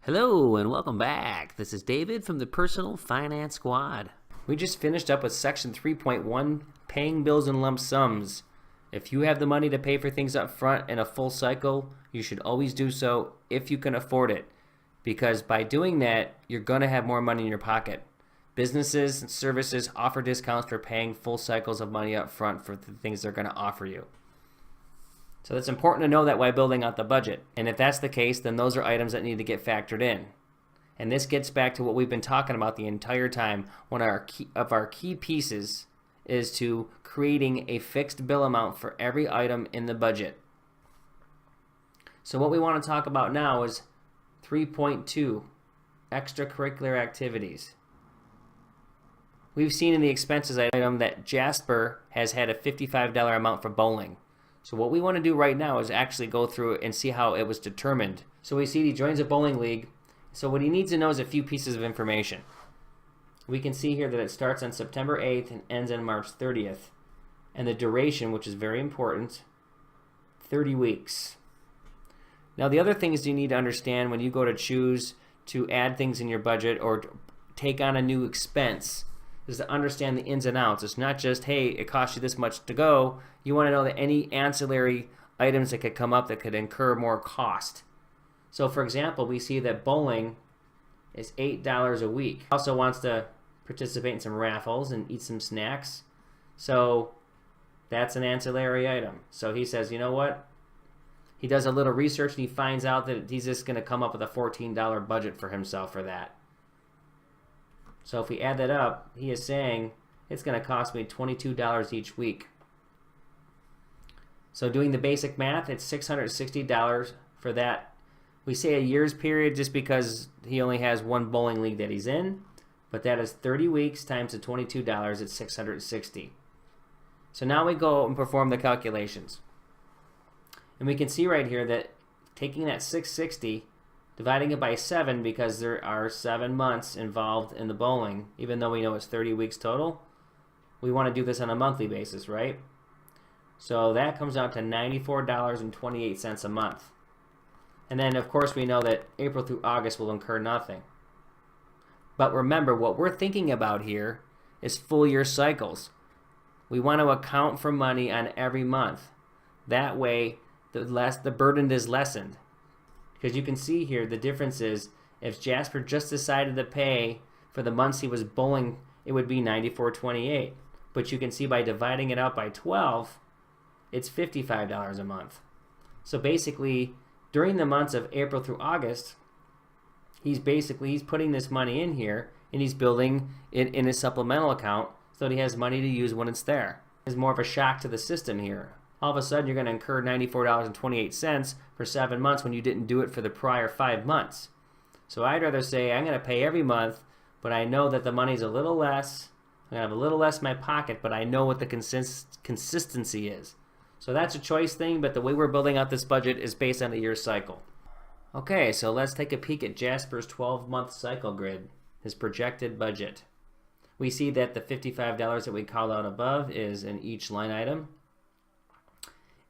Hello and welcome back. This is David from the Personal Finance Squad. We just finished up with section 3.1, paying bills in lump sums. If you have the money to pay for things up front in a full cycle, you should always do so if you can afford it. Because by doing that, you're going to have more money in your pocket. Businesses and services offer discounts for paying full cycles of money up front for the things they're going to offer you. So it's important to know that while building out the budget. And if that's the case, then those are items that need to get factored in. And this gets back to what we've been talking about the entire time. One of our key pieces is to creating a fixed bill amount for every item in the budget. So what we want to talk about now is 3.2, extracurricular activities. We've seen in the expenses item that Jasper has had a $55 amount for bowling. So what we want to do right now is actually go through and see how it was determined. So we see he joins a bowling league. So what he needs to know is a few pieces of information. We can see here that it starts on September 8th and ends on March 30th. And the duration, which is very important, 30 weeks. Now the other things you need to understand when you go to choose to add things in your budget or take on a new expense is to understand the ins and outs. It's not just, hey, it costs you this much to go. You want to know that any ancillary items that could come up that could incur more cost. So for example, we see that bowling is $8 a week. Also wants to participate in some raffles and eat some snacks. So that's an ancillary item. So he says, you know what? He does a little research and he finds out that he's just going to come up with a $14 budget for himself for that. So if we add that up, he is saying it's going to cost me $22 each week. So doing the basic math, it's $660 for that. We say a year's period just because he only has one bowling league that he's in, but that is 30 weeks times the $22, it's $660. So now we go and perform the calculations. And we can see right here that taking that $660, dividing it by 7 because there are 7 months involved in the bowling, even though we know it's 30 weeks total, we want to do this on a monthly basis, right? So that comes out to $94.28 a month. And then, of course, we know that April through August will incur nothing. But remember, what we're thinking about here is full year cycles. We want to account for money on every month. That way, the burden is lessened. Because you can see here the difference is if Jasper just decided to pay for the months he was bowling, it would be $94.28. But you can see by dividing it out by 12, it's $55 a month. So basically, during the months of April through August, he's putting this money in here and he's building it in his supplemental account so that he has money to use when it's there. It's more of a shock to the system here. All of a sudden, you're going to incur $94.28 for 7 months when you didn't do it for the prior 5 months. So I'd rather say I'm going to pay every month, but I know that the money's a little less. I'm going to have a little less in my pocket, but I know what the consistency is. So that's a choice thing, but the way we're building out this budget is based on a year cycle. Okay, so let's take a peek at Jasper's 12-month cycle grid, his projected budget. We see that the $55 that we called out above is in each line item.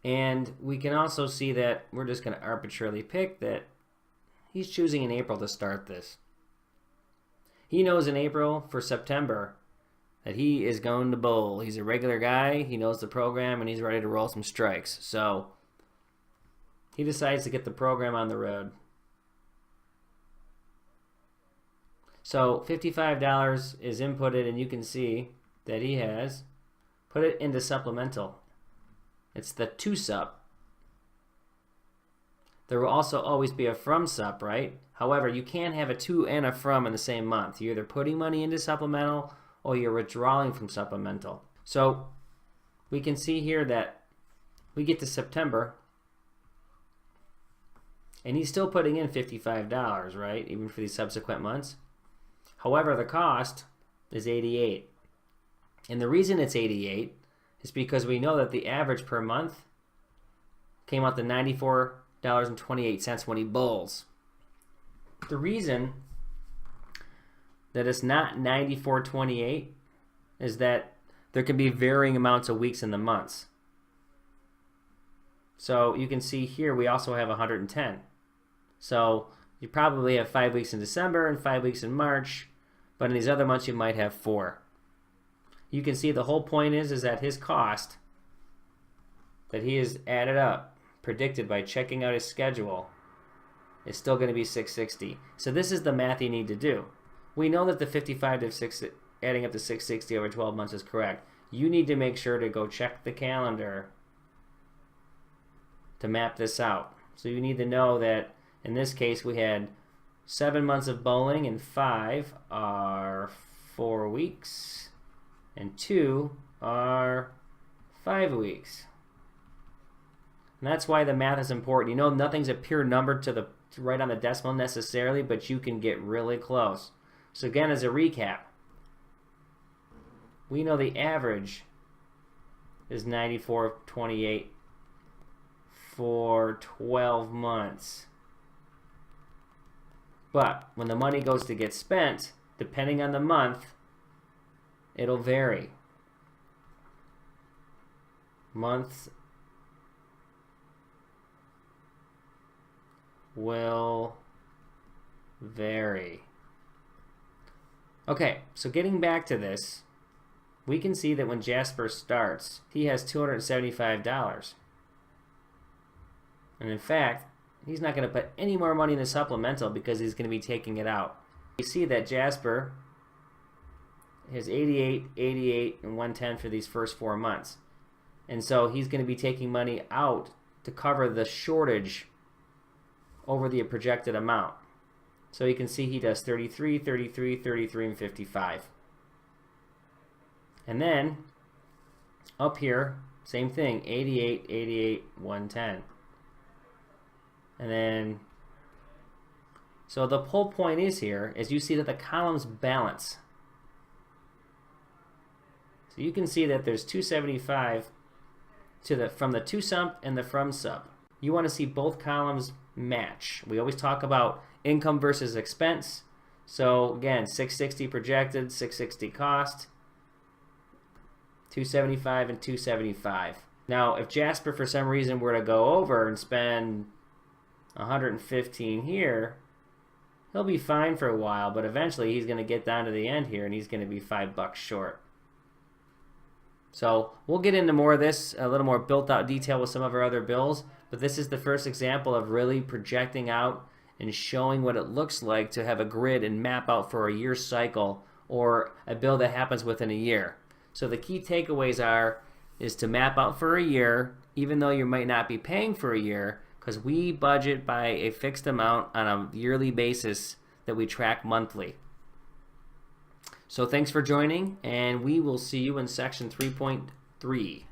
And we can also see that we're just going to arbitrarily pick that he's choosing in April to start this. He knows in April for September that he is going to bowl. He's a regular guy, he knows the program, and he's ready to roll some strikes. So he decides to get the program on the road. So $55 is inputted, and you can see that he has put it into supplemental. It's the to sup. There will also always be a from sup, right? However, you can't have a to and a from in the same month. You're either putting money into supplemental or you're withdrawing from supplemental. So we can see here that we get to September and he's still putting in $55, right? Even for these subsequent months. However, the cost is $88. And the reason it's $88 is because we know that the average per month came out to $94.28 when he bowls. The reason that it's not $94.28 is that there can be varying amounts of weeks in the months. So you can see here we also have 110. So You probably have 5 weeks in December and 5 weeks in March, but in these other months you might have 4. You can see the whole point is that his cost that he has added up, predicted by checking out his schedule, is still going to be $660. So this is the math you need to do. We know that the 55 to 6, adding up to $660 over 12 months is correct. You need to make sure to go check the calendar to map this out. So you need to know that in this case we had 7 months of bowling and 5 are 4 weeks and 2 are 5 weeks. And that's why the math is important. You know, nothing's a pure number to right on the decimal necessarily, but you can get really close. So again, as a recap, we know the average is 94.28 for 12 months. But when the money goes to get spent, depending on the month, it'll vary. Months will vary. Okay, so getting back to this, we can see that when Jasper starts, he has $275. And in fact, he's not going to put any more money in the supplemental because he's going to be taking it out. You see that Jasper has 88, 88, and 110 for these first 4 months. And so he's going to be taking money out to cover the shortage over the projected amount. So you can see he does 33, 33, 33, and 55. And then up here, same thing, 88, 88, 110. And then, so the whole point is here is you see that the columns balance. So you can see that there's 275 from the to sub and the from sub. You want to see both columns match. We always talk about income versus expense. So again, 660 projected, 660 cost, 275 and 275. Now, if Jasper for some reason were to go over and spend 115 here, he'll be fine for a while, but eventually he's going to get down to the end here and he's going to be $5 short. So we'll get into more of this, a little more built out detail with some of our other bills, but this is the first example of really projecting out and showing what it looks like to have a grid and map out for a year cycle or a bill that happens within a year. So the key takeaways is to map out for a year, even though you might not be paying for a year, because we budget by a fixed amount on a yearly basis that we track monthly. So thanks for joining, and we will see you in section 3.3.